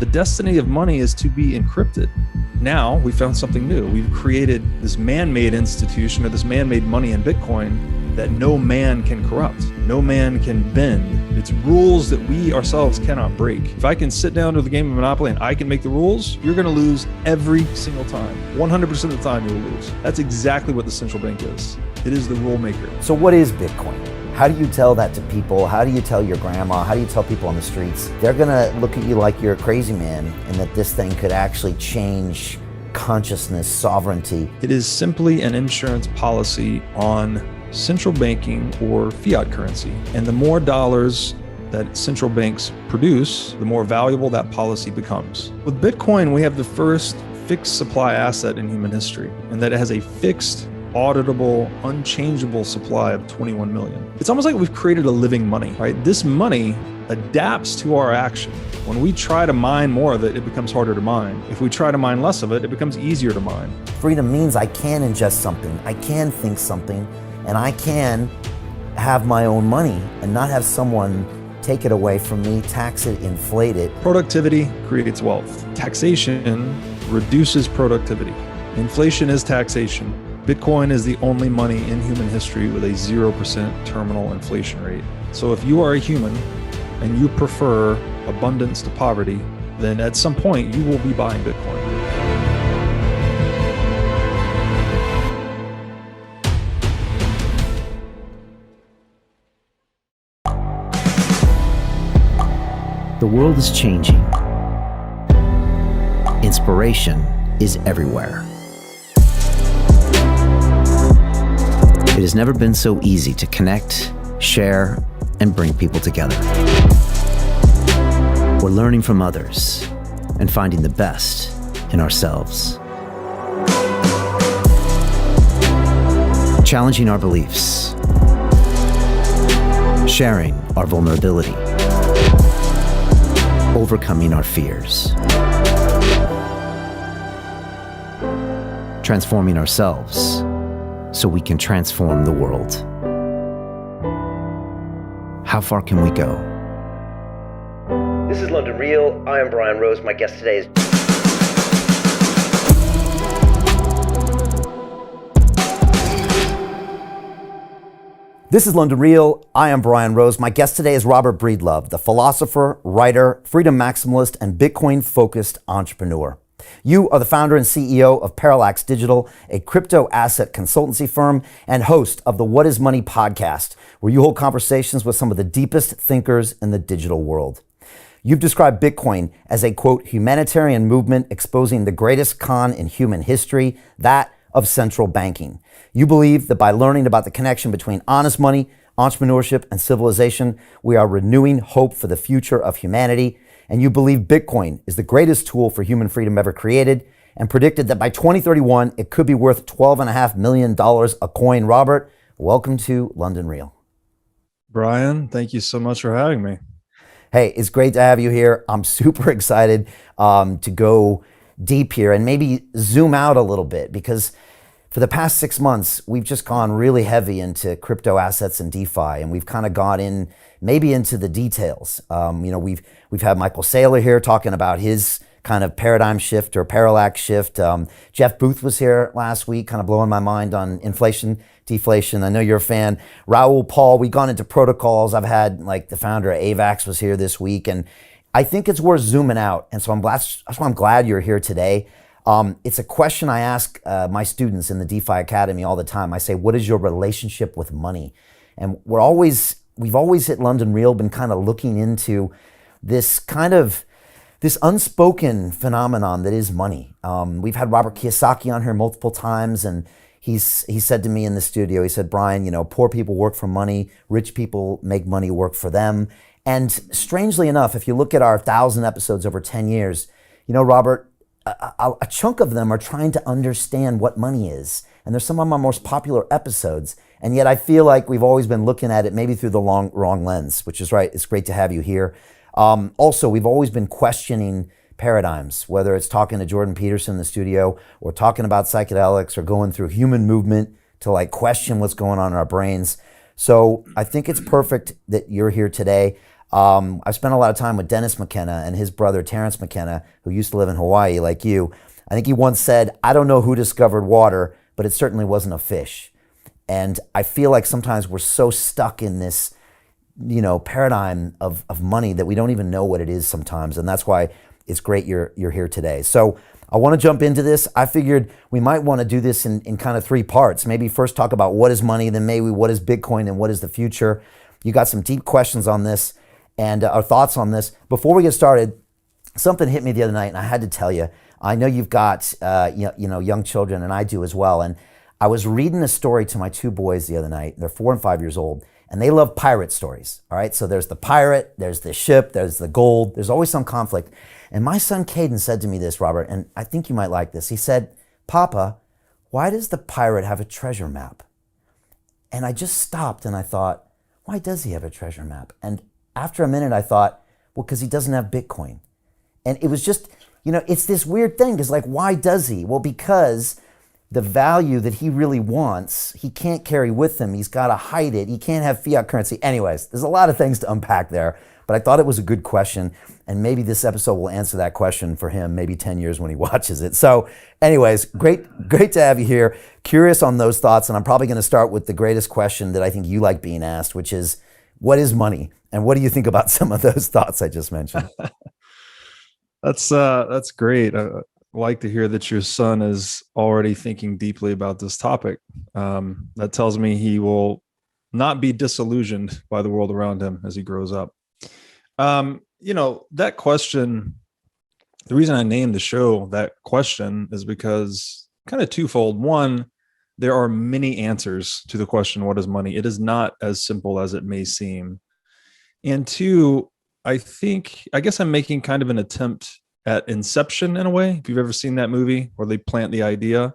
The destiny of money is to be encrypted. Now we found something new. We've created this man-made institution or this man-made money in Bitcoin that no man can corrupt. No man can bend. It's rules that we ourselves cannot break. If I can sit down to the game of Monopoly and I can make the rules, you're going to lose every single time. 100% of the time you will lose. That's exactly what the central bank is. It is the rule maker. So what is Bitcoin? How do you tell that to people? How do you tell your grandma? How do you tell people on the streets? They're gonna look at you like you're a crazy man and that this thing could actually change consciousness, sovereignty. It is simply an insurance policy on central banking or fiat currency. And the more dollars that central banks produce, the more valuable that policy becomes. With Bitcoin, we have the first fixed supply asset in human history, and that it has a fixed, auditable, unchangeable supply of 21 million. It's almost like we've created a living money, right? This money adapts to our action. When we try to mine more of it, it becomes harder to mine. If we try to mine less of it, it becomes easier to mine. Freedom means I can ingest something, I can think something, and I can have my own money and not have someone take it away from me, tax it, inflate it. Productivity creates wealth. Taxation reduces productivity. Inflation is taxation. Bitcoin is the only money in human history with a 0% terminal inflation rate. So if you are a human and you prefer abundance to poverty, then at some point you will be buying Bitcoin. The world is changing. Inspiration is everywhere. It has never been so easy to connect, share, and bring people together. We're learning from others and finding the best in ourselves. Challenging our beliefs. Sharing our vulnerability. Overcoming our fears. Transforming ourselves so we can transform the world. How far can we go? This is London Real. I am Brian Rose. My guest today is... This is London Real. I am Brian Rose. My guest today is Robert Breedlove, the philosopher, writer, freedom maximalist, and Bitcoin-focused entrepreneur. You are the founder and CEO of Parallax Digital, a crypto asset consultancy firm, and host of the What is Money podcast, where you hold conversations with some of the deepest thinkers in the digital world. You've described Bitcoin as a, quote, humanitarian movement exposing the greatest con in human history, that of central banking. You believe that by learning about the connection between honest money, entrepreneurship, and civilization, we are renewing hope for the future of humanity. And you believe Bitcoin is the greatest tool for human freedom ever created, and predicted that by 2031, it could be worth $12.5 million a coin. Robert, welcome to London Real. Brian, thank you so much for having me. Hey, it's great to have you here. I'm super excited to go deep here and maybe zoom out a little bit, because for the past 6 months, we've just gone really heavy into crypto assets and DeFi, and we've kind of got in maybe into the details. We've had Michael Saylor here talking about his kind of paradigm shift or parallax shift. Jeff Booth was here last week, kind of blowing my mind on inflation, deflation. I know you're a fan. Raoul Paul, we've gone into protocols. I've had like the founder of AVAX was here this week, and I think it's worth zooming out. And so that's why I'm glad you're here today. It's a question I ask my students in the DeFi Academy all the time. I say, what is your relationship with money? And we've always at London Real been kind of looking into this unspoken phenomenon that is money. We've had Robert Kiyosaki on here multiple times, and he said to me in the studio, he said, Brian, poor people work for money, rich people make money work for them. And strangely enough, if you look at our 1,000 episodes over 10 years, Robert, a chunk of them are trying to understand what money is. And they're some of my most popular episodes. And yet I feel like we've always been looking at it maybe through the wrong lens, which is right. It's great to have you here. Also, we've always been questioning paradigms, whether it's talking to Jordan Peterson in the studio or talking about psychedelics or going through human movement to question what's going on in our brains. So I think it's perfect that you're here today. I've spent a lot of time with Dennis McKenna and his brother Terrence McKenna, who used to live in Hawaii like you. I think he once said, "I don't know who discovered water, but it certainly wasn't a fish." And I feel like sometimes we're so stuck in this, paradigm of money that we don't even know what it is sometimes. And that's why it's great you're here today. So I want to jump into this. I figured we might want to do this in kind of three parts. Maybe first talk about what is money, then maybe what is Bitcoin and what is the future. You got some deep questions on this and our thoughts on this. Before we get started, something hit me the other night and I had to tell you. I know you've got young children, and I do as well. And I was reading a story to my two boys the other night. They're 4 and 5 years old, and they love pirate stories. All right, so there's the pirate, there's the ship, there's the gold. There's always some conflict. And my son Caden said to me this, Robert, and I think you might like this. He said, "Papa, why does the pirate have a treasure map?" And I just stopped and I thought, why does he have a treasure map? And after a minute, I thought, well, because he doesn't have Bitcoin. And it was just, it's this weird thing. Because why does he? Well, because the value that he really wants, he can't carry with him. He's got to hide it. He can't have fiat currency. Anyways, there's a lot of things to unpack there. But I thought it was a good question. And maybe this episode will answer that question for him, maybe 10 years when he watches it. So anyways, great to have you here. Curious on those thoughts. And I'm probably going to start with the greatest question that I think you like being asked, which is, what is money? And what do you think about some of those thoughts I just mentioned? That's great. I like to hear that your son is already thinking deeply about this topic. That tells me he will not be disillusioned by the world around him as he grows up. That question, the reason I named the show that question is because kind of twofold. One, there are many answers to the question, what is money? It is not as simple as it may seem. And two, I guess I'm making kind of an attempt at Inception in a way. If you've ever seen that movie where they plant the idea,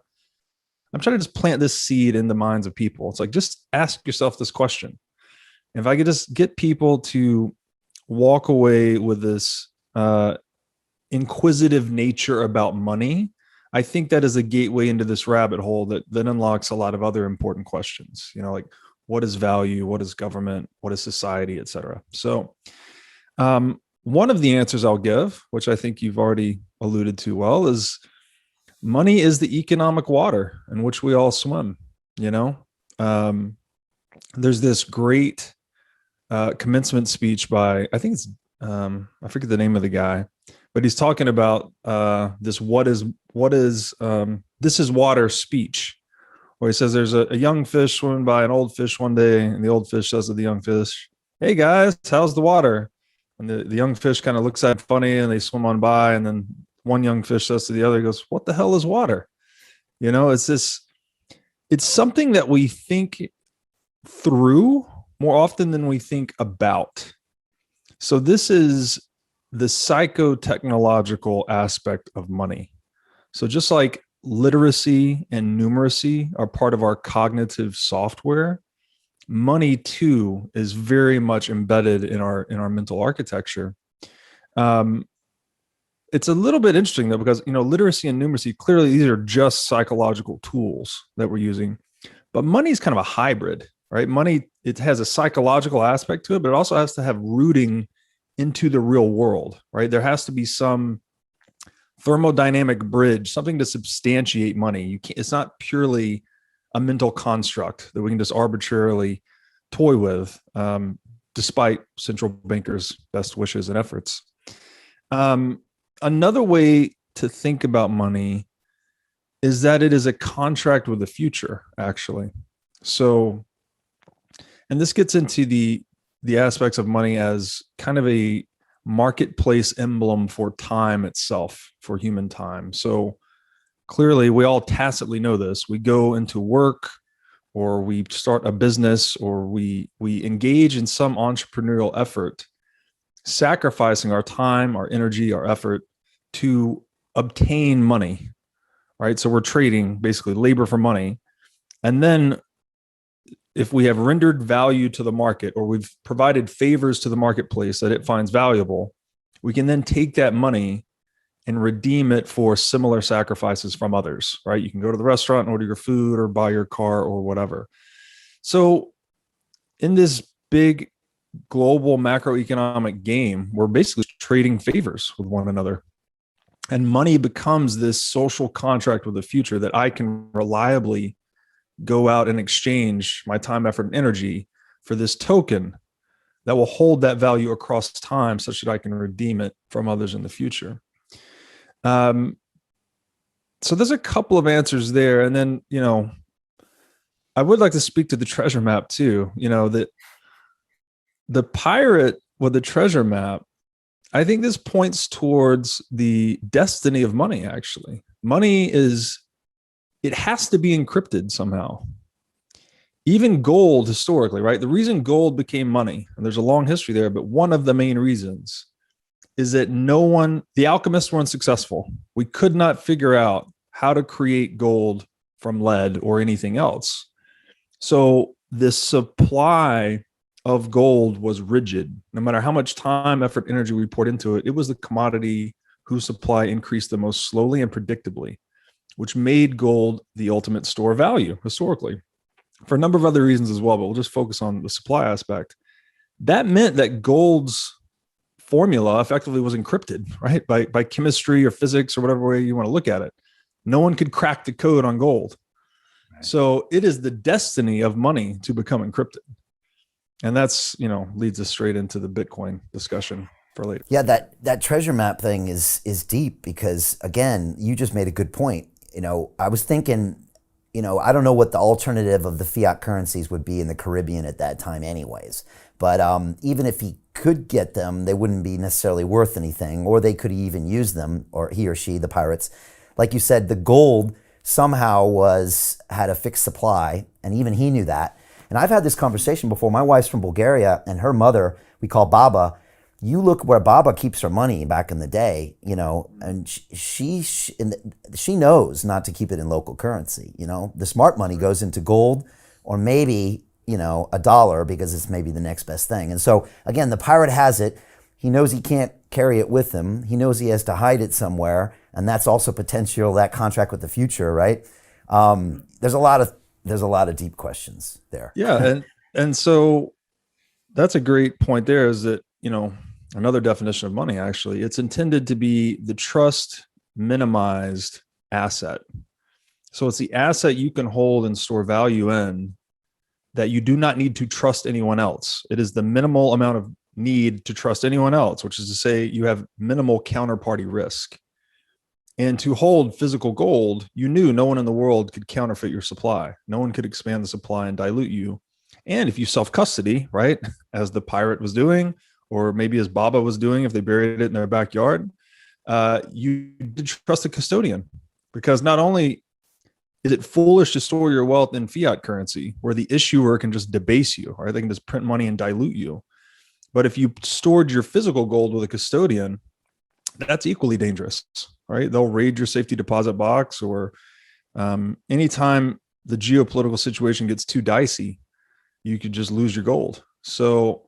I'm trying to just plant this seed in the minds of people. It's like, just ask yourself this question. If I could just get people to walk away with this inquisitive nature about money, I think that is a gateway into this rabbit hole that then unlocks a lot of other important questions, like what is value, what is government, what is society, et cetera. So one of the answers I'll give, which I think you've already alluded to well, is money is the economic water in which we all swim. There's this great commencement speech by, I think it's, I forget the name of the guy, but he's talking about this this is water speech, where he says there's a young fish swimming by an old fish one day, and the old fish says to the young fish, "Hey guys, how's the water?" And the young fish kind of looks at him funny, and they swim on by, and then one young fish says to the other, he goes, "What the hell is water?" It's something that we think through more often than we think about. So this is the psychotechnological aspect of money. So just like literacy and numeracy are part of our cognitive software, money too is very much embedded in our mental architecture. It's a little bit interesting though, because literacy and numeracy, clearly these are just psychological tools that we're using, but money is kind of a hybrid, right? Money, it has a psychological aspect to it, but it also has to have rooting into the real world, right? There has to be some thermodynamic bridge, something to substantiate money. It's not purely a mental construct that we can just arbitrarily toy with, despite central bankers' best wishes and efforts. Another way to think about money is that it is a contract with the future, actually. So, and this gets into the aspects of money as kind of a marketplace emblem for time itself, for human time. So clearly, we all tacitly know this. We go into work, or we start a business, or we engage in some entrepreneurial effort, sacrificing our time, our energy, our effort to obtain money, right? So we're trading basically labor for money. And then if we have rendered value to the market, or we've provided favors to the marketplace that it finds valuable, we can then take that money and redeem it for similar sacrifices from others, right? You can go to the restaurant and order your food, or buy your car, or whatever. So in this big global macroeconomic game, we're basically trading favors with one another. And money becomes this social contract with the future that I can reliably go out and exchange my time, effort, and energy for this token that will hold that value across time such that I can redeem it from others in the future. So there's a couple of answers there. And then, I would like to speak to the treasure map too. That the pirate with the treasure map, I think this points towards the destiny of money, actually. Money it has to be encrypted somehow. Even gold historically, right? The reason gold became money, and there's a long history there, but one of the main reasons is that the alchemists weren't successful. We could not figure out how to create gold from lead or anything else. So the supply of gold was rigid. No matter how much time, effort, energy we poured into it, it was the commodity whose supply increased the most slowly and predictably, which made gold the ultimate store of value historically, for a number of other reasons as well, but we'll just focus on the supply aspect. That meant that gold's formula effectively was encrypted, right? By chemistry or physics or whatever way you want to look at it. No one could crack the code on gold. Right. So it is the destiny of money to become encrypted. And that's, leads us straight into the Bitcoin discussion for later. Yeah, that treasure map thing is deep because, again, you just made a good point. I was thinking, I don't know what the alternative of the fiat currencies would be in the Caribbean at that time anyways. But even if he could get them, they wouldn't be necessarily worth anything, or they could even use them, or he or she, the pirates. Like you said, the gold somehow had a fixed supply, and even he knew that. And I've had this conversation before. My wife's from Bulgaria, and her mother, we call Baba. You look where Baba keeps her money back in the day, and she knows not to keep it in local currency. The smart money goes into gold, or maybe a dollar, because it's maybe the next best thing. And so again, the pirate has it. He knows he can't carry it with him. He knows he has to hide it somewhere, and that's also potential, that contract with the future, right? There's a lot of deep questions there. Yeah, and so that's a great point there, is that, another definition of money, actually, it's intended to be the trust minimized asset. So it's the asset you can hold and store value in that you do not need to trust anyone else. It is the minimal amount of need to trust anyone else, which is to say you have minimal counterparty risk. And to hold physical gold, you knew no one in the world could counterfeit your supply. No one could expand the supply and dilute you. And if you self-custody, right, as the pirate was doing, or maybe as Baba was doing if they buried it in their backyard, you did trust a custodian, because not only is it foolish to store your wealth in fiat currency where the issuer can just debase you, right? They can just print money and dilute you. But if you stored your physical gold with a custodian, that's equally dangerous, right? They'll raid your safety deposit box, or anytime the geopolitical situation gets too dicey, you could just lose your gold. So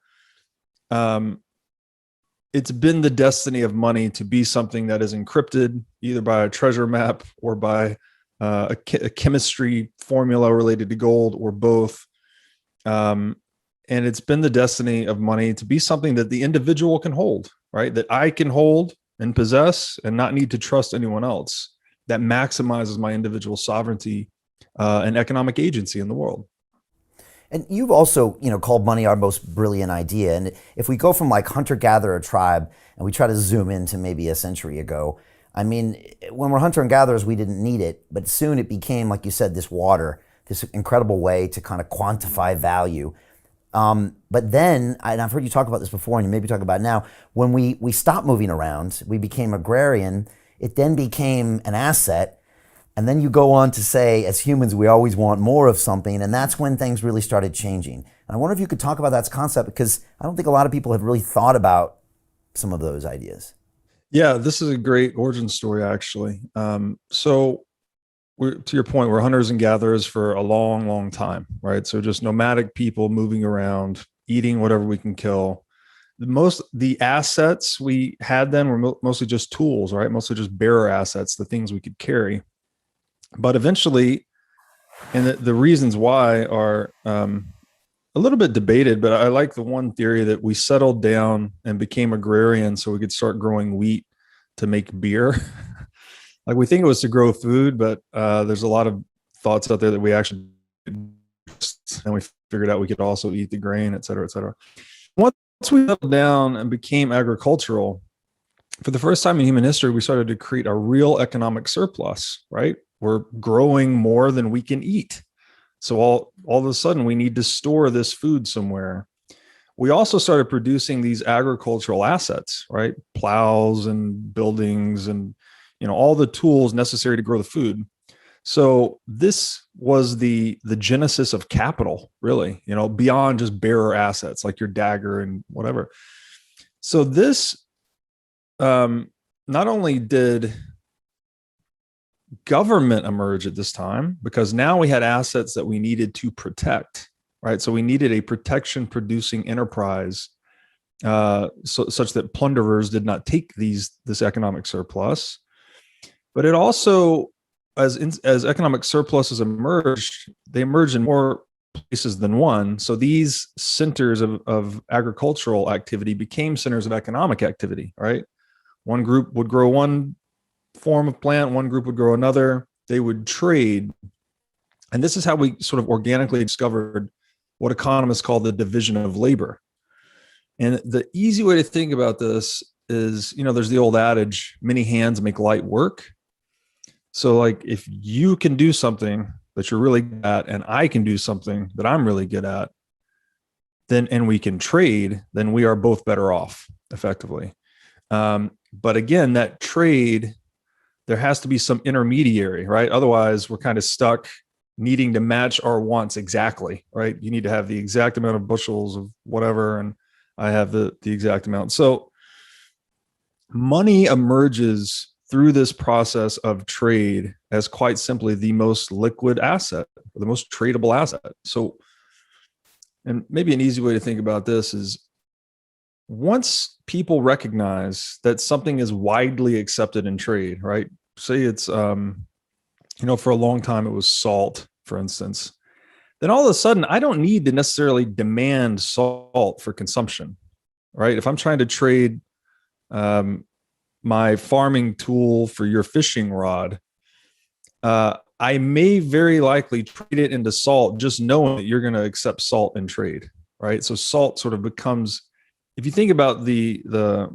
it's been the destiny of money to be something that is encrypted either by a treasure map or by a chemistry formula related to gold, or both. And it's been the destiny of money to be something that the individual can hold, right? That I can hold and possess and not need to trust anyone else. That maximizes my individual sovereignty and economic agency in the world. And you've also, called money our most brilliant idea. And if we go from like hunter-gatherer tribe and we try to zoom into maybe a century ago, I mean, when we're hunter and gatherers, we didn't need it, but soon it became, like you said, this water, this incredible way to kind of quantify value. But then, and I've heard you talk about this before, and you maybe talk about it now, when we stopped moving around, we became agrarian, it then became an asset. And then you go on to say, as humans, we always want more of something. And that's when things really started changing. And I wonder if you could talk about that concept, because I don't think a lot of people have really thought about some of those ideas. Yeah, this is a great origin story, actually. So to your point, we're hunters and gatherers for a long, long time, right? So just nomadic people moving around, eating whatever we can kill. The assets we had then were mostly just tools, right? Mostly just bearer assets, the things we could carry. But eventually, and the reasons why are a little bit debated, but I like the one theory that we settled down and became agrarian so we could start growing wheat to make beer. Like we think it was to grow food, but there's a lot of thoughts out there that we actually, and we figured out we could also eat the grain, et cetera, et cetera. Once we settled down and became agricultural, for the first time in human history, we started to create a real economic surplus, right? We're growing more than we can eat. So all of a sudden we need to store this food somewhere. We also started producing these agricultural assets, right? Plows and buildings and, all the tools necessary to grow the food. So this was the genesis of capital, really, beyond just bearer assets like your dagger and whatever. So this, not only did government emerge at this time, because now we had assets that we needed to protect, right? So we needed a protection producing enterprise, such that plunderers did not take this economic surplus. But it also, as economic surpluses emerged, they emerged in more places than one. So these centers of agricultural activity became centers of economic activity, right? One group would grow one form of plant, one group would grow another, they would trade. And this is how we sort of organically discovered what economists call the division of labor. And the easy way to think about this is, there's the old adage, many hands make light work. So like if you can do something that you're really good at, and I can do something that I'm really good at, and we can trade, then we are both better off effectively. But again, that trade, there has to be some intermediary, right? Otherwise, we're kind of stuck needing to match our wants exactly, right? You need to have the exact amount of bushels of whatever, and I have the exact amount. So money emerges through this process of trade as quite simply the most liquid asset, or the most tradable asset. So, and maybe an easy way to think about this is, once people recognize that something is widely accepted in trade, right? Say it's, for a long time it was salt, for instance. Then all of a sudden, I don't need to necessarily demand salt for consumption, right? If I'm trying to trade my farming tool for your fishing rod, I may very likely trade it into salt, just knowing that you're going to accept salt in trade, right? So salt sort of becomes, if you think about the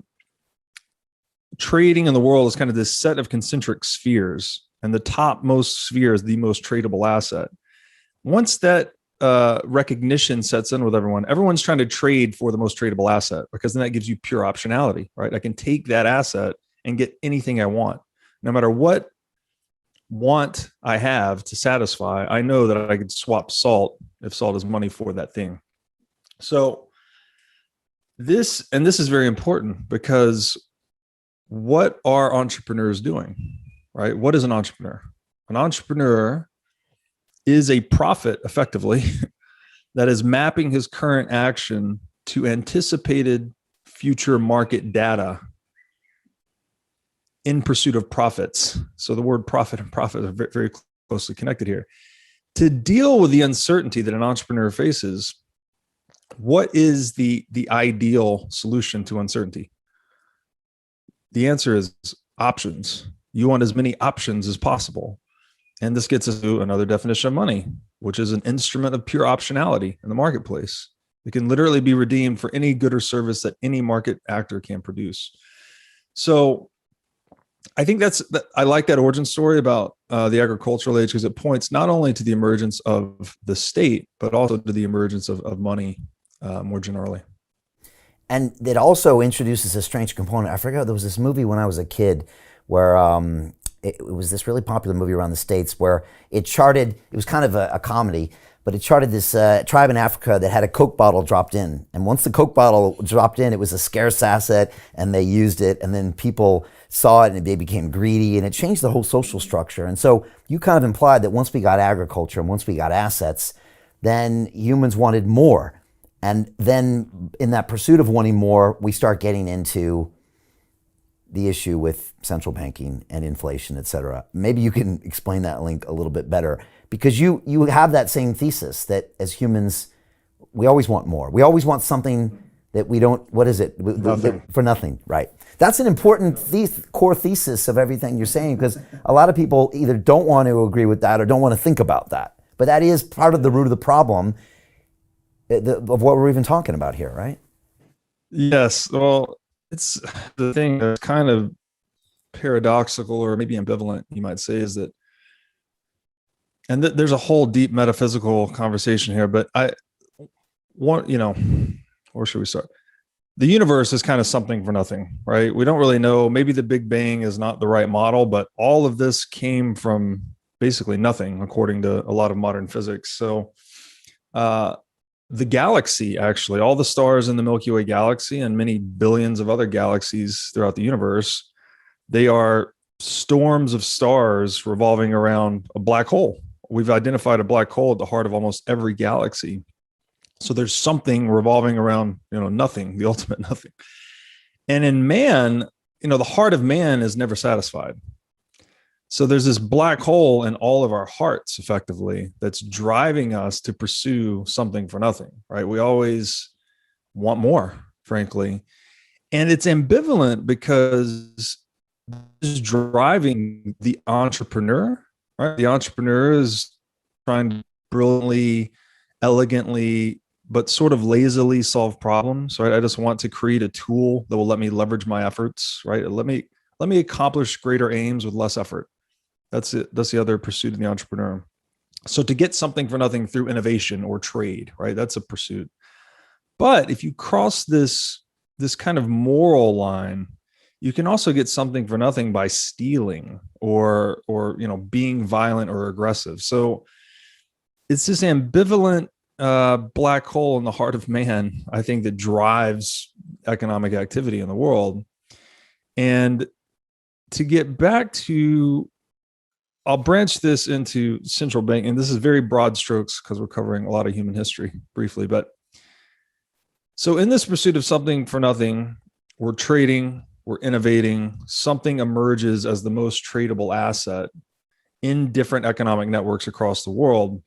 trading in the world is kind of this set of concentric spheres, and the topmost sphere is the most tradable asset. Once that recognition sets in with everyone, everyone's trying to trade for the most tradable asset, because then that gives you pure optionality, right? I can take that asset and get anything I want. No matter what want I have to satisfy, I know that I could swap salt if salt is money for that thing. So this is very important, because what are entrepreneurs doing, right? What is an entrepreneur? An entrepreneur is a prophet, effectively, that is mapping his current action to anticipated future market data in pursuit of profits. So the word profit and profit are very, very closely connected here. To deal with the uncertainty that an entrepreneur faces, what is the ideal solution to uncertainty? The answer is options. You want as many options as possible. And this gets us to another definition of money, which is an instrument of pure optionality in the marketplace. It can literally be redeemed for any good or service that any market actor can produce. So I think I like that origin story about the agricultural age, because it points not only to the emergence of the state, but also to the emergence of money more generally. And it also introduces a strange component. I forgot, there was this movie when I was a kid where it was this really popular movie around the States where it was kind of a comedy, but it charted this tribe in Africa that had a Coke bottle dropped in. And once the Coke bottle dropped in, it was a scarce asset, and they used it, and then people saw it and they became greedy, and it changed the whole social structure. And so you kind of implied that once we got agriculture and once we got assets, then humans wanted more. And then in that pursuit of wanting more, we start getting into the issue with central banking and inflation, et cetera. Maybe you can explain that link a little bit better, because you have that same thesis that as humans, we always want more. We always want something that we don't, what is it? Nothing. For nothing, right? That's an important core thesis of everything you're saying, because a lot of people either don't want to agree with that or don't want to think about that. But that is part of the root of the problem of what we're even talking about here, right? Yes. Well, it's the thing that's kind of paradoxical or maybe ambivalent, you might say, is that, and there's a whole deep metaphysical conversation here, but I want, where should we start? The universe is kind of something for nothing, right? We don't really know. Maybe the Big Bang is not the right model, but all of this came from basically nothing, according to a lot of modern physics. So the galaxy, actually, all the stars in the Milky Way galaxy and many billions of other galaxies throughout the universe, they are storms of stars revolving around a black hole. We've identified a black hole at the heart of almost every galaxy. So there's something revolving around, nothing, the ultimate nothing. And in man, the heart of man is never satisfied. So there's this black hole in all of our hearts, effectively, that's driving us to pursue something for nothing, right? We always want more, frankly. And it's ambivalent because it's driving the entrepreneur, right? The entrepreneur is trying to brilliantly, elegantly, but sort of lazily solve problems, right? I just want to create a tool that will let me leverage my efforts, right? Let me accomplish greater aims with less effort. That's it. That's the other pursuit of the entrepreneur. So to get something for nothing through innovation or trade, right? That's a pursuit. But if you cross this kind of moral line, you can also get something for nothing by stealing or being violent or aggressive. So it's this ambivalent black hole in the heart of man, I think, that drives economic activity in the world. And to get back to, I'll branch this into central banking, and this is very broad strokes because we're covering a lot of human history briefly. But so in this pursuit of something for nothing, we're trading, we're innovating, something emerges as the most tradable asset in different economic networks across the world.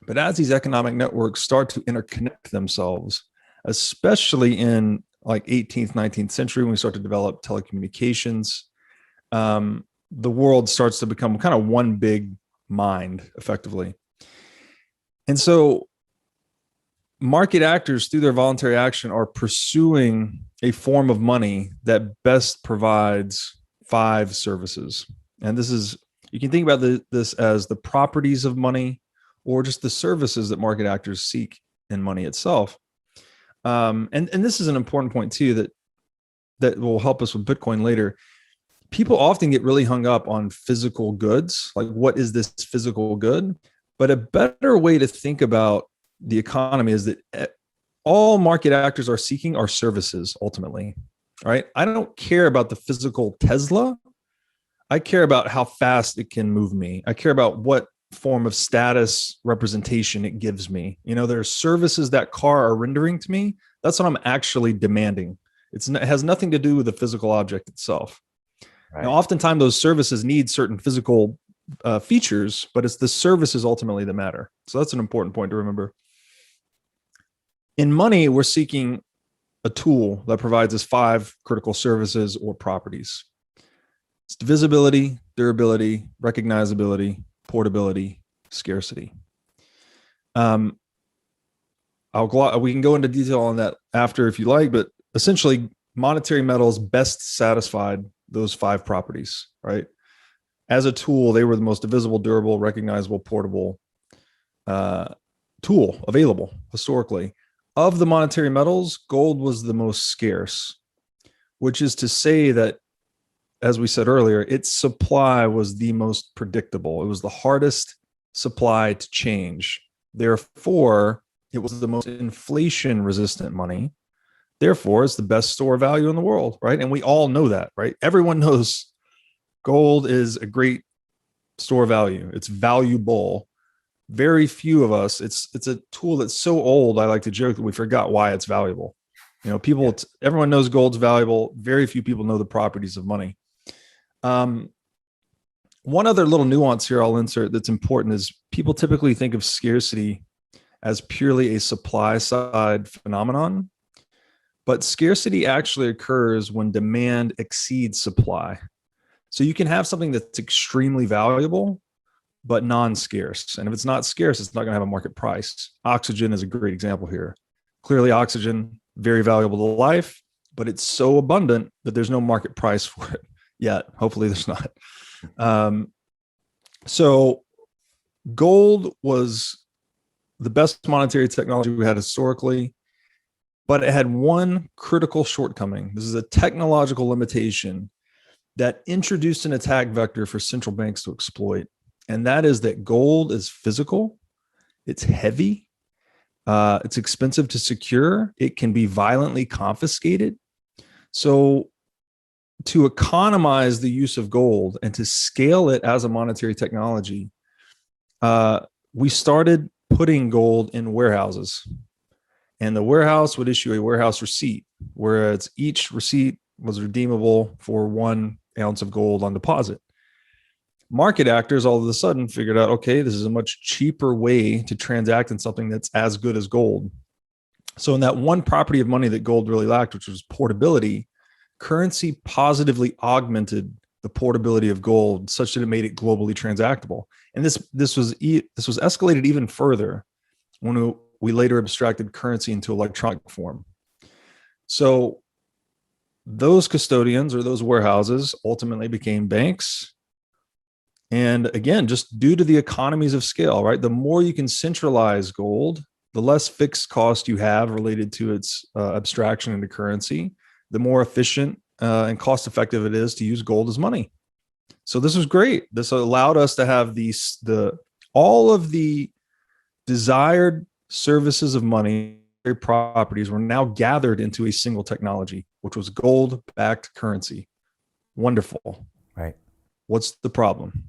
But as these economic networks start to interconnect themselves, especially in like 18th, 19th century, when we start to develop telecommunications, the world starts to become kind of one big mind, effectively. And so market actors, through their voluntary action, are pursuing a form of money that best provides 5 services. And this is, you can think about this as the properties of money, or just the services that market actors seek in money itself. And this is an important point too, that will help us with Bitcoin later. People often get really hung up on physical goods, like what is this physical good? But a better way to think about the economy is that all market actors are seeking are services ultimately, right? I don't care about the physical Tesla. I care about how fast it can move me. I care about what form of status representation it gives me. There are services that car are rendering to me. That's what I'm actually demanding. It has nothing to do with the physical object itself. Right. Now, oftentimes those services need certain physical features, but it's the services ultimately that matter. So that's an important point to remember. In money, we're seeking a tool that provides us 5 critical services or properties. It's divisibility, durability, recognizability, portability, scarcity. We can go into detail on that after if you like, but essentially monetary metals best satisfied those 5 properties, right? As a tool, they were the most divisible, durable, recognizable, portable tool available historically. Of the monetary metals, gold was the most scarce, which is to say that, as we said earlier, its supply was the most predictable. It was the hardest supply to change. Therefore, it was the most inflation resistant money. Therefore, it's the best store of value in the world, right? And we all know that, right? Everyone knows gold is a great store of value. It's valuable. Very few of us, it's a tool that's so old, I like to joke that we forgot why it's valuable. Everyone knows gold's valuable. Very few people know the properties of money. One other little nuance here I'll insert that's important is people typically think of scarcity as purely a supply side phenomenon, but scarcity actually occurs when demand exceeds supply. So you can have something that's extremely valuable, but non-scarce. And if it's not scarce, it's not going to have a market price. Oxygen is a great example here. Clearly, oxygen, very valuable to life, but it's so abundant that there's no market price for it yet. Hopefully there's not. So gold was the best monetary technology we had historically, but it had one critical shortcoming. This is a technological limitation that introduced an attack vector for central banks to exploit. And that is that gold is physical, it's heavy, it's expensive to secure, it can be violently confiscated. So to economize the use of gold and to scale it as a monetary technology, we started putting gold in warehouses. And the warehouse would issue a warehouse receipt, whereas each receipt was redeemable for 1 ounce of gold on deposit. Market actors all of a sudden figured out, okay, this is a much cheaper way to transact in something that's as good as gold. So in that one property of money that gold really lacked, which was portability, currency positively augmented the portability of gold such that it made it globally transactable. And this was escalated even further when we later abstracted currency into electronic form. So those custodians or those warehouses ultimately became banks. And again, just due to the economies of scale, right? The more you can centralize gold, the less fixed cost you have related to its abstraction into currency, the more efficient and cost effective it is to use gold as money. So this was great. This allowed us to have all of the desired services of money properties were now gathered into a single technology, which was gold-backed currency. Wonderful. Right. What's the problem?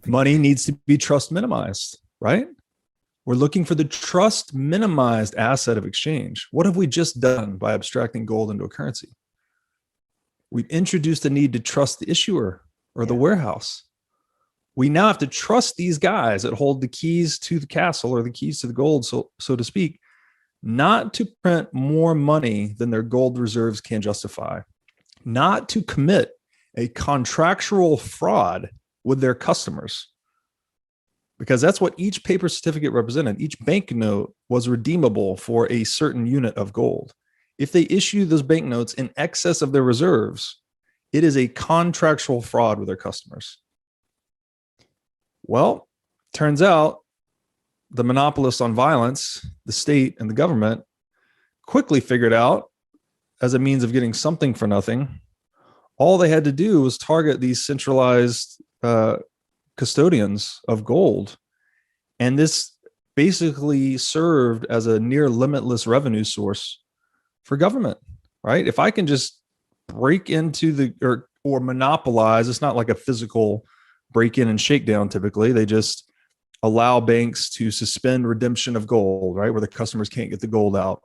Money needs to be trust minimized, right? We're looking for the trust minimized asset of exchange. What have we just done by abstracting gold into a currency? We've introduced the need to trust the issuer or the warehouse. We now have to trust these guys that hold the keys to the castle or the keys to the gold, so to speak, not to print more money than their gold reserves can justify, not to commit a contractual fraud with their customers, because that's what each paper certificate represented. Each banknote was redeemable for a certain unit of gold. If they issue those banknotes in excess of their reserves, it is a contractual fraud with their customers. Well, turns out the monopolists on violence, the state and the government, quickly figured out, as a means of getting something for nothing, all they had to do was target these centralized custodians of gold. And this basically served as a near limitless revenue source for government, right? If I can just break into or monopolize, it's not like a physical break in and shakedown. Typically, they just allow banks to suspend redemption of gold, right? Where the customers can't get the gold out.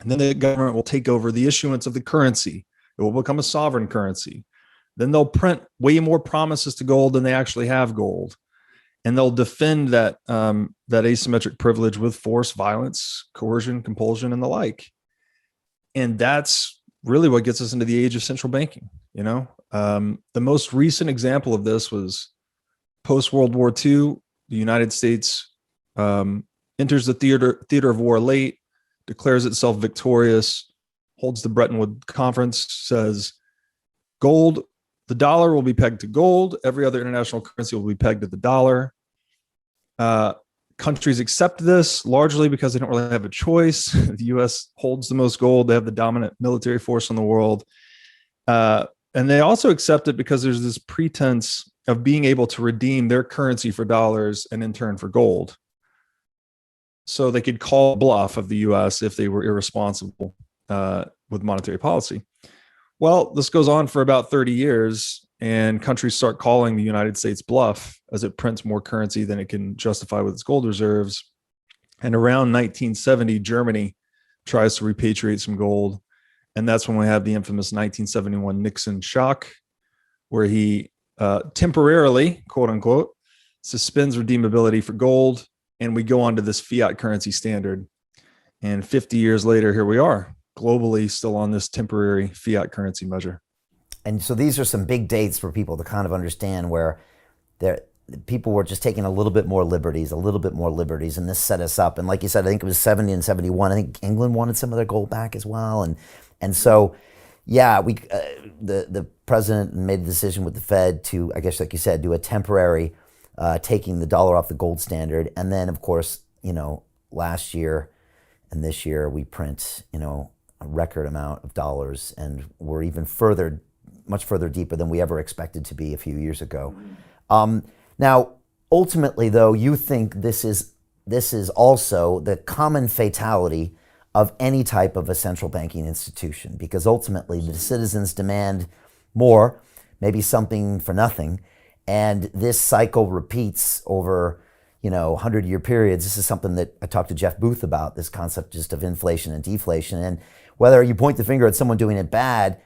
And then the government will take over the issuance of the currency. It will become a sovereign currency. Then they'll print way more promises to gold than they actually have gold. And they'll defend that asymmetric privilege with force, violence, coercion, compulsion, and the like. And that's really what gets us into the age of central banking. The most recent example of this was post-World War II. The United States enters the theater of war late, declares itself victorious, holds the Bretton Woods Conference, says gold, the dollar will be pegged to gold. Every other international currency will be pegged to the dollar. Countries accept this largely because they don't really have a choice. The U.S. holds the most gold. They have the dominant military force in the world. And they also accept it because there's this pretense of being able to redeem their currency for dollars and in turn for gold. So they could call bluff of the U.S. if they were irresponsible with monetary policy. Well, this goes on for about 30 years, and countries start calling the United States bluff as it prints more currency than it can justify with its gold reserves. And around 1970, Germany tries to repatriate some gold. And that's when we have the infamous 1971 Nixon shock, where he temporarily, quote unquote, suspends redeemability for gold and we go on to this fiat currency standard. And 50 years later, here we are, globally still on this temporary fiat currency measure. And so these are some big dates for people to kind of understand where people were just taking a little bit more liberties, and this set us up. And like you said, I think it was 70 and 71. I think England wanted some of their gold back as well. And so, yeah, the president made a decision with the Fed to, I guess, like you said, do a temporary taking the dollar off the gold standard. And then, of course, last year and this year we print, a record amount of dollars, and we're even much further deeper than we ever expected to be a few years ago. Now, ultimately, though, you think this is also the common fatality of any type of a central banking institution, because ultimately the citizens demand more, maybe something for nothing, and this cycle repeats over 100-year periods. This is something that I talked to Jeff Booth about, this concept just of inflation and deflation. And whether you point the finger at someone doing it bad,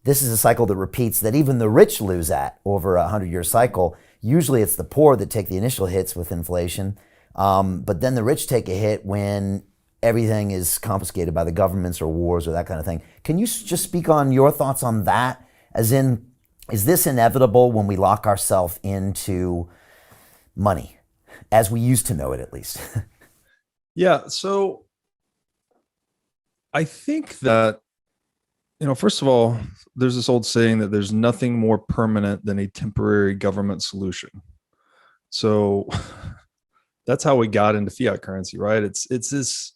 this is a cycle that repeats, that even the rich lose at over a 100-year cycle. Usually it's the poor that take the initial hits with inflation, but then the rich take a hit when everything is confiscated by the governments or wars or that kind of thing. Can you just speak on your thoughts on that? As in, is this inevitable when we lock ourselves into money, as we used to know it, at least? Yeah, so I think that, first of all, there's this old saying that there's nothing more permanent than a temporary government solution. So that's how we got into fiat currency, right? It's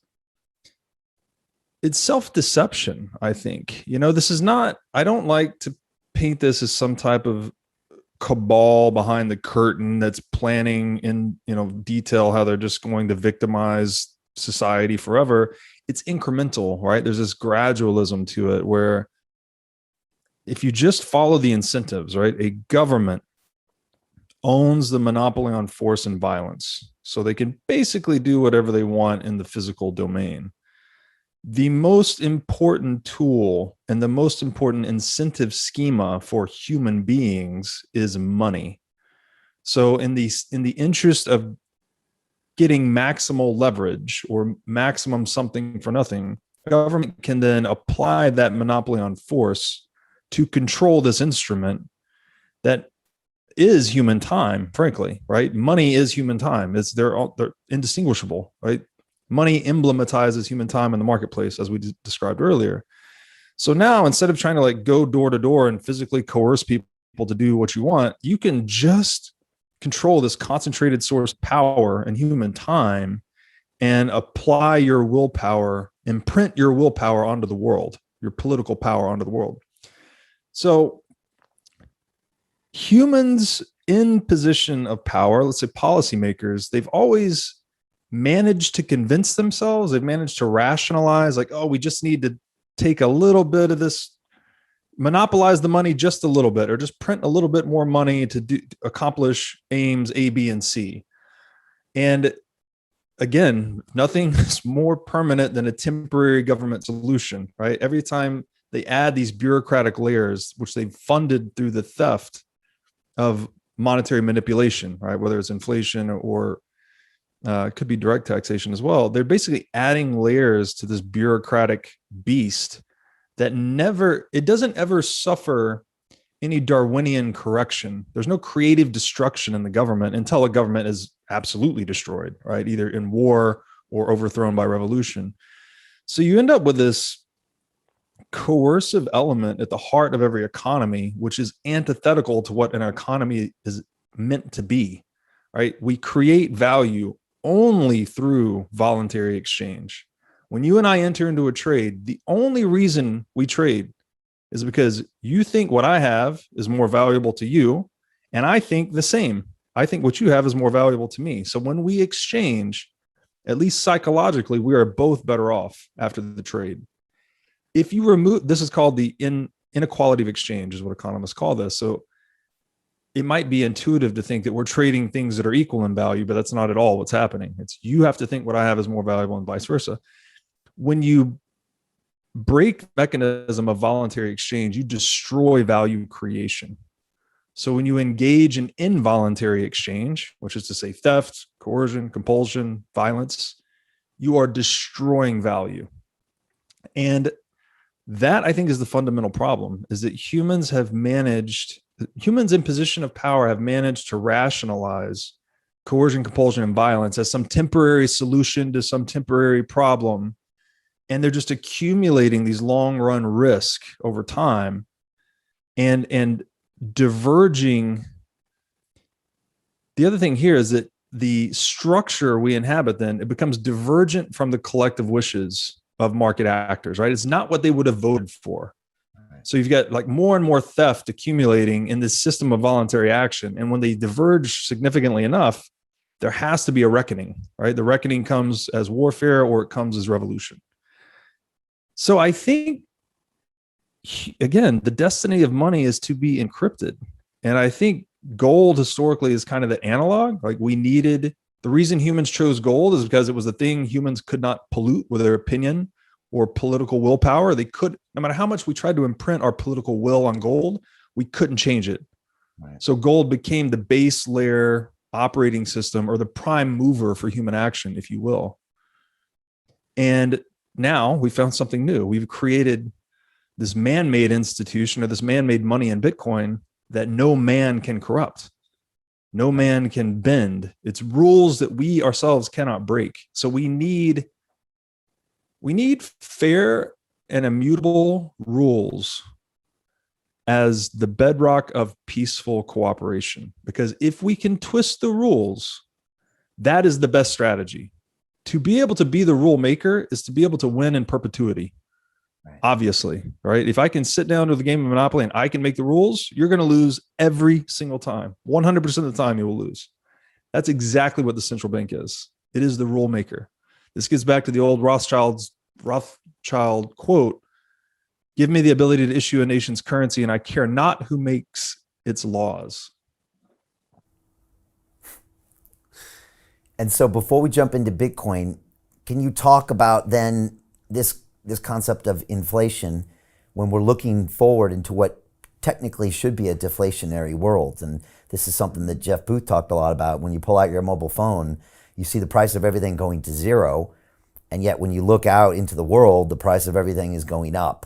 self-deception, I think. This is not, I don't like to paint this as some type of cabal behind the curtain that's planning in, detail how they're just going to victimize society forever. It's incremental, right? There's this gradualism to it where if you just follow the incentives, right? A government owns the monopoly on force and violence, so they can basically do whatever they want in the physical domain. The most important tool and the most important incentive schema for human beings is money. So in the interest of getting maximal leverage or maximum something for nothing, the government can then apply that monopoly on force to control this instrument that is human time, frankly, right? Money is human time. They're indistinguishable, right? Money emblematizes human time in the marketplace, as we described earlier. So now, instead of trying to go door to door and physically coerce people to do what you want, you can just control this concentrated source power in human time and apply your willpower, imprint your willpower onto the world, your political power onto the world. So humans in position of power, let's say policymakers, they've always managed to convince themselves, they've managed to rationalize, we just need to take a little bit of this, monopolize the money just a little bit, or just print a little bit more money to accomplish aims A, B, and C. And again, nothing is more permanent than a temporary government solution, right? Every time they add these bureaucratic layers, which they've funded through the theft of monetary manipulation, right? Whether it's inflation or it could be direct taxation as well. They're basically adding layers to this bureaucratic beast that it doesn't ever suffer any Darwinian correction. There's no creative destruction in the government until a government is absolutely destroyed, right? Either in war or overthrown by revolution. So you end up with this coercive element at the heart of every economy, which is antithetical to what an economy is meant to be, right? We create value only through voluntary exchange. When you and I enter into a trade, the only reason we trade is because you think what I have is more valuable to you, and I think the same. I think what you have is more valuable to me. So when we exchange, at least psychologically, we are both better off after the trade. If you remove, this is called the inequality of exchange, is what economists call this. So it might be intuitive to think that we're trading things that are equal in value, but that's not at all what's happening. It's you have to think what I have is more valuable and vice versa. When you break the mechanism of voluntary exchange, you destroy value creation. So when you engage in involuntary exchange, which is to say theft, coercion, compulsion, violence, you are destroying value. And that, I think, is the fundamental problem, is that humans in position of power have managed to rationalize coercion, compulsion, and violence as some temporary solution to some temporary problem. And they're just accumulating these long run risk over time and diverging. The other thing here is that the structure we inhabit, then it becomes divergent from the collective wishes of market actors, right? It's not what they would have voted for. So you've got like more and more theft accumulating in this system of voluntary action. And when they diverge significantly enough, there has to be a reckoning, right? The reckoning comes as warfare or it comes as revolution. So I think, again, the destiny of money is to be encrypted. And I think gold historically is kind of the analog. Like the reason humans chose gold is because it was the thing humans could not pollute with their opinion or political willpower. They could, no matter how much we tried to imprint our political will on gold, we couldn't change it. Right. So gold became the base layer operating system, or the prime mover for human action, if you will. And now we found something new. We've created this man-made institution, or this man-made money in Bitcoin, that no man can corrupt. No man can bend. It's rules that we ourselves cannot break. So we need fair and immutable rules as the bedrock of peaceful cooperation. Because if we can twist the rules, that is the best strategy. To be able to be the rule maker is to be able to win in perpetuity. Right. Obviously, right? If I can sit down to the game of Monopoly and I can make the rules, you're going to lose every single time. 100% of the time you will lose. That's exactly what the central bank is. It is the rule maker. This gets back to the old Rothschild quote, "Give me the ability to issue a nation's currency and I care not who makes its laws." And so before we jump into Bitcoin, can you talk about then this concept of inflation when we're looking forward into what technically should be a deflationary world? And this is something that Jeff Booth talked a lot about. When you pull out your mobile phone, you see the price of everything going to zero. And yet when you look out into the world, the price of everything is going up.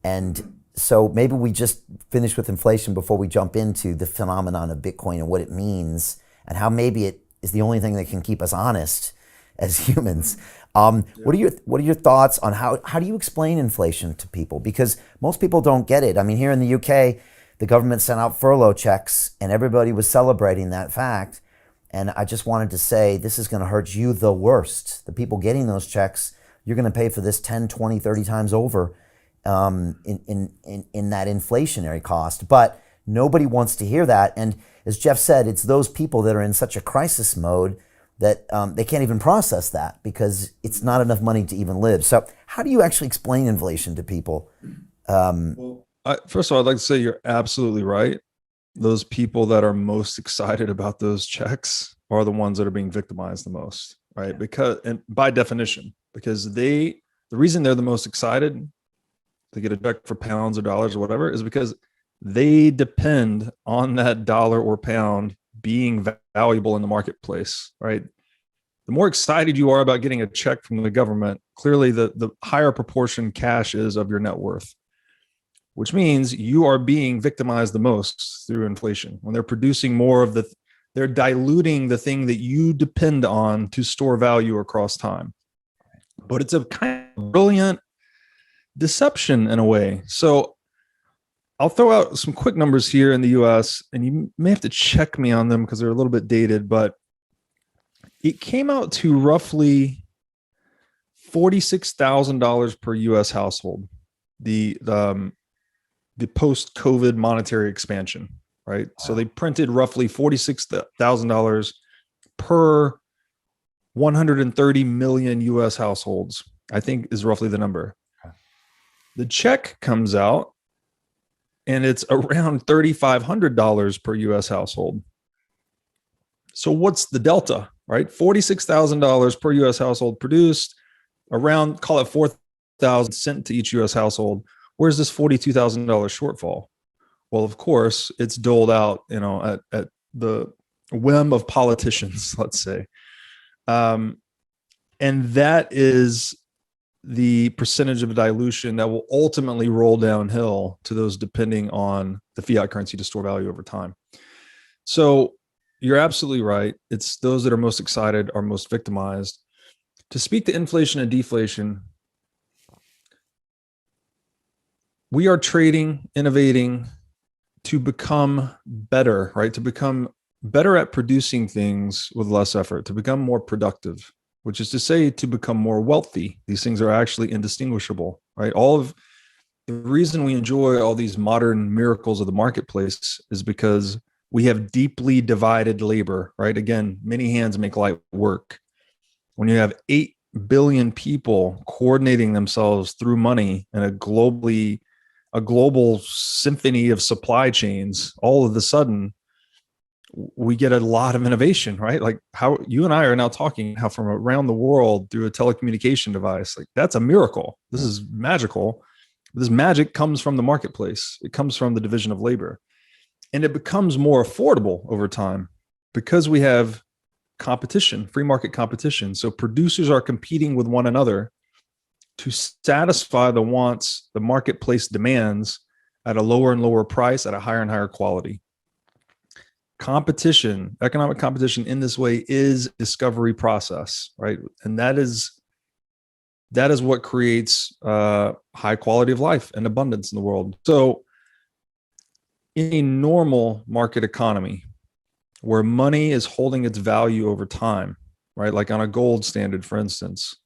And so maybe we just finish with inflation before we jump into the phenomenon of Bitcoin and what it means and how maybe it is the only thing that can keep us honest as humans. What are your thoughts on how do you explain inflation to people? Because most people don't get it. I mean, here in the UK, the government sent out furlough checks and everybody was celebrating that fact. And I just wanted to say, this is going to hurt you the worst. The people getting those checks, you're going to pay for this 10, 20, 30 times over in that inflationary cost. But nobody wants to hear that. And as Jeff said, it's those people that are in such a crisis mode that they can't even process that because it's not enough money to even live. So how do you actually explain inflation to people? First of all, I'd like to say you're absolutely right. Those people that are most excited about those checks are the ones that are being victimized the most, right? Yeah. Because, and by definition, because the reason they're the most excited to get a check for pounds or dollars or whatever is because they depend on that dollar or pound being valuable in the marketplace, right? The more excited you are about getting a check from the government, clearly the higher proportion cash is of your net worth, which means you are being victimized the most through inflation. When they're producing more of they're diluting the thing that you depend on to store value across time. But it's a kind of brilliant deception in a way. So I'll throw out some quick numbers here in the US, and you may have to check me on them because they're a little bit dated, but it came out to roughly $46,000 per US household, the post-COVID monetary expansion, right? Wow. So they printed roughly $46,000 per 130 million US households, I think is roughly the number. The check comes out and it's around $3,500 per US household. So what's the delta, right? $46,000 per US household produced, around, call it 4,000 sent to each US household. Where's this $42,000 shortfall? Well, of course, it's doled out, at the whim of politicians, let's say. And that is the percentage of dilution that will ultimately roll downhill to those depending on the fiat currency to store value over time. So you're absolutely right. It's those that are most excited are most victimized. To speak to inflation and deflation, we are trading, innovating to become better, right? To become better at producing things with less effort, to become more productive, which is to say to become more wealthy. These things are actually indistinguishable, right? All of the reason we enjoy all these modern miracles of the marketplace is because we have deeply divided labor, right? Again, many hands make light work. When you have 8 billion people coordinating themselves through money in a global symphony of supply chains, all of a sudden we get a lot of innovation, right? Like how you and I are now talking, how from around the world through a telecommunication device, like that's a miracle. This is magical. This magic comes from the marketplace. It comes from the division of labor, and it becomes more affordable over time because we have competition, free market competition. So producers are competing with one another to satisfy the wants the marketplace demands at a lower and lower price at a higher and higher quality. Competition, economic competition in this way is discovery process, right? And that is what creates high quality of life and abundance in the world. So in a normal market economy where money is holding its value over time, right? Like on a gold standard, for instance,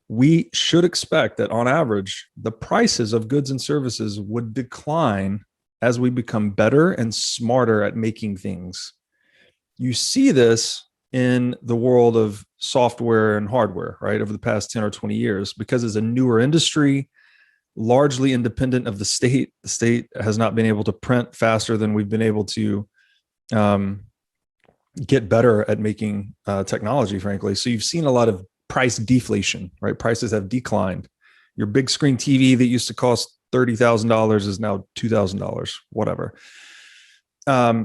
we should expect that on average, the prices of goods and services would decline as we become better and smarter at making things. You see this in the world of software and hardware, right? Over the past 10 or 20 years, because it's a newer industry, largely independent of the state. The state has not been able to print faster than we've been able to get better at making technology, frankly. So you've seen a lot of price deflation, right? Prices have declined. Your big screen TV that used to cost $30,000 is now $2,000, whatever. But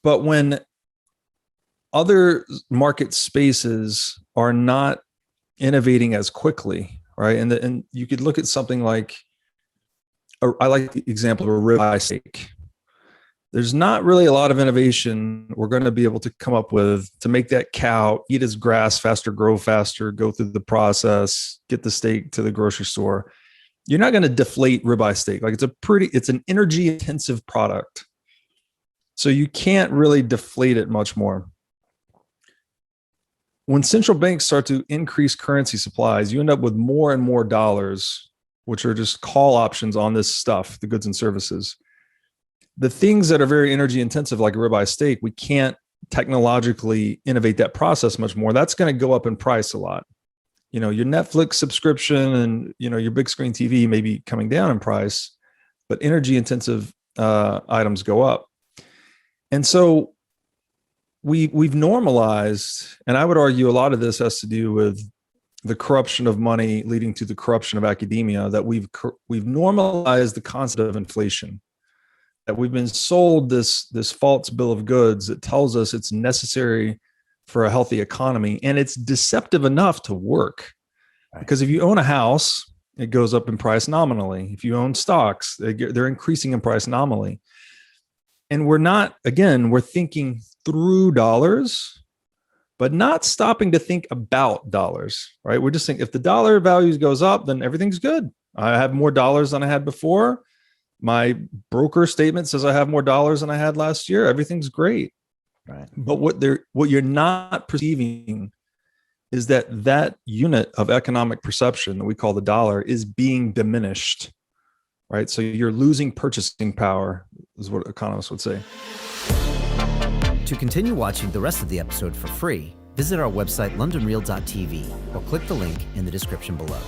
when other market spaces are not innovating as quickly, right? And you could look at something like, I like the example of a ribeye steak. There's not really a lot of innovation we're going to be able to come up with to make that cow eat its grass faster, grow faster, go through the process, get the steak to the grocery store. You're not going to deflate ribeye steak. Like it's an energy intensive product. So you can't really deflate it much more. When central banks start to increase currency supplies, you end up with more and more dollars, which are just call options on this stuff, the goods and services. The things that are very energy intensive, like a ribeye steak, we can't technologically innovate that process much more. That's going to go up in price a lot. You know, your Netflix subscription and, you know, your big screen TV may be coming down in price, but energy intensive items go up. And so we've normalized, and I would argue a lot of this has to do with the corruption of money leading to the corruption of academia, that we've normalized the concept of inflation, that we've been sold this false bill of goods that tells us it's necessary for a healthy economy, and it's deceptive enough to work. Right. Because if you own a house, it goes up in price nominally. If you own stocks, they're increasing in price nominally. And we're thinking through dollars, but not stopping to think about dollars, right? We're just saying if the dollar value goes up, then everything's good. I have more dollars than I had before. My broker statement says I have more dollars than I had last year. Everything's great. Right. But what you're not perceiving is that unit of economic perception that we call the dollar is being diminished, right? So you're losing purchasing power, is what economists would say. To continue watching the rest of the episode for free, visit our website londonreal.tv or click the link in the description below.